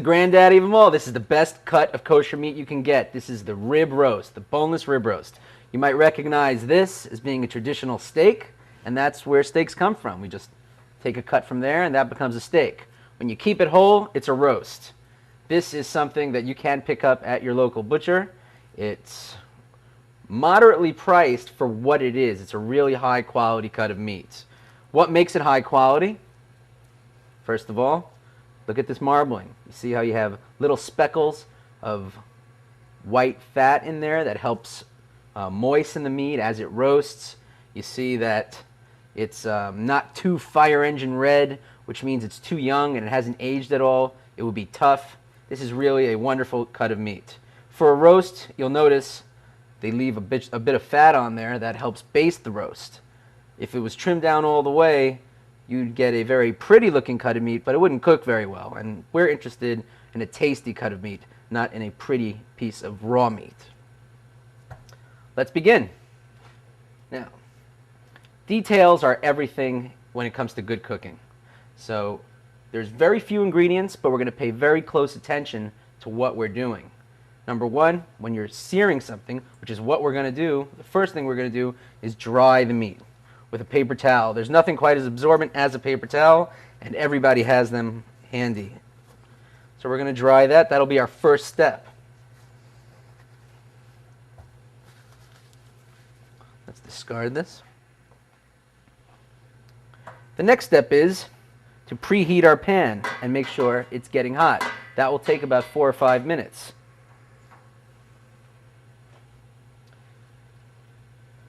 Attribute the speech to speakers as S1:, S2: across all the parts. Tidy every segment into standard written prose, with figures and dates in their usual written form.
S1: granddaddy of them all. This is the best cut of kosher meat you can get. This is the rib roast, the boneless rib roast. You might recognize this as being a traditional steak, and that's where steaks come from. We just take a cut from there, and that becomes a steak. When you keep it whole, it's a roast. This is something that you can pick up at your local butcher. It's moderately priced for what it is. It's a really high quality cut of meat. What makes it high quality? First of all, look at this marbling. You see how you have little speckles of white fat in there that helps moisten the meat as it roasts. You see that it's not too fire engine red, which means it's too young and it hasn't aged at all. It would be tough. This is really a wonderful cut of meat. For a roast, you'll notice they leave a bit of fat on there that helps baste the roast. If it was trimmed down all the way, you'd get a very pretty looking cut of meat, but it wouldn't cook very well. And we're interested in a tasty cut of meat, not in a pretty piece of raw meat. Let's begin. Now, details are everything when it comes to good cooking. So there's very few ingredients, but we're going to pay very close attention to what we're doing. Number one, when you're searing something, which is what we're going to do, the first thing we're going to do is dry the meat with a paper towel. There's nothing quite as absorbent as a paper towel, and everybody has them handy. So we're going to dry that. That'll be our first step. Let's discard this. The next step is to preheat our pan and make sure it's getting hot. That will take about 4 or 5 minutes.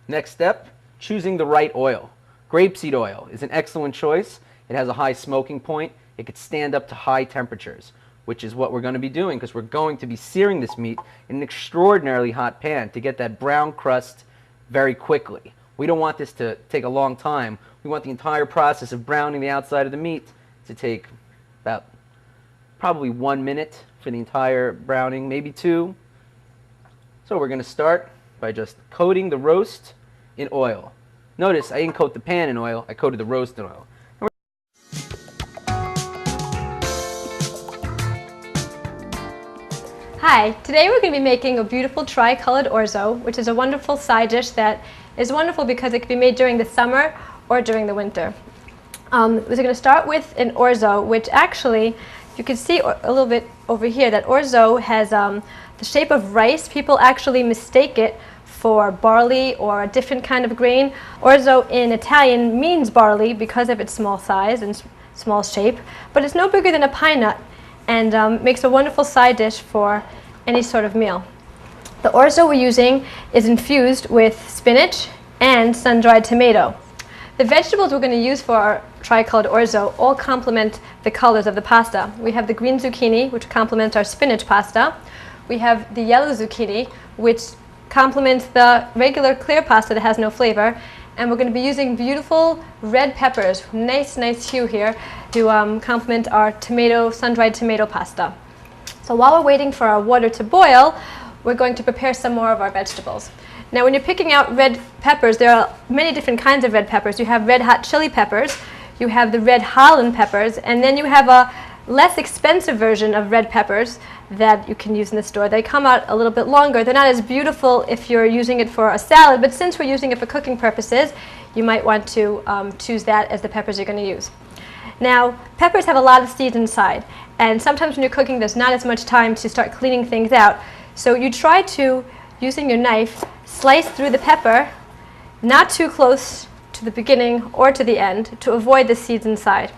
S1: Next step, choosing the right oil. Grapeseed oil is an excellent choice. It has a high smoking point. It could stand up to high temperatures, which is what we're going to be doing because we're going to be searing this meat in an extraordinarily hot pan to get that brown crust very quickly. We don't want this to take a long time. We want the entire process of browning the outside of the meat to take about probably 1 minute for the entire browning, maybe 2. So we're going to start by just coating the roast in oil. Notice I didn't coat the pan in oil, I coated the roast in oil.
S2: Hi, today we're going to be making a beautiful tri-colored orzo, which is a wonderful side dish that is wonderful because it can be made during the summer or during the winter. We're going to start with an orzo, which actually, you can see a little bit over here, that orzo has the shape of rice. People actually mistake it for barley or a different kind of grain. Orzo in Italian means barley because of its small size and small shape, but it's no bigger than a pine nut and makes a wonderful side dish for any sort of meal. The orzo we're using is infused with spinach and sun-dried tomato. The vegetables we're going to use for our tri-colored orzo all complement the colors of the pasta. We have the green zucchini, which complements our spinach pasta. We have the yellow zucchini, which complements the regular clear pasta that has no flavor. And we're going to be using beautiful red peppers, nice hue here, to complement our sun-dried tomato pasta. So while we're waiting for our water to boil, we're going to prepare some more of our vegetables. Now when you're picking out red peppers, there are many different kinds of red peppers. You have red hot chili peppers, you have the red Holland peppers, and then you have a less expensive version of red peppers that you can use in the store. They come out a little bit longer. They're not as beautiful if you're using it for a salad, but since we're using it for cooking purposes, you might want to choose that as the peppers you're going to use. Now, peppers have a lot of seeds inside, and sometimes when you're cooking, there's not as much time to start cleaning things out. So you try to, using your knife, slice through the pepper, not too close to the beginning or to the end, to avoid the seeds inside.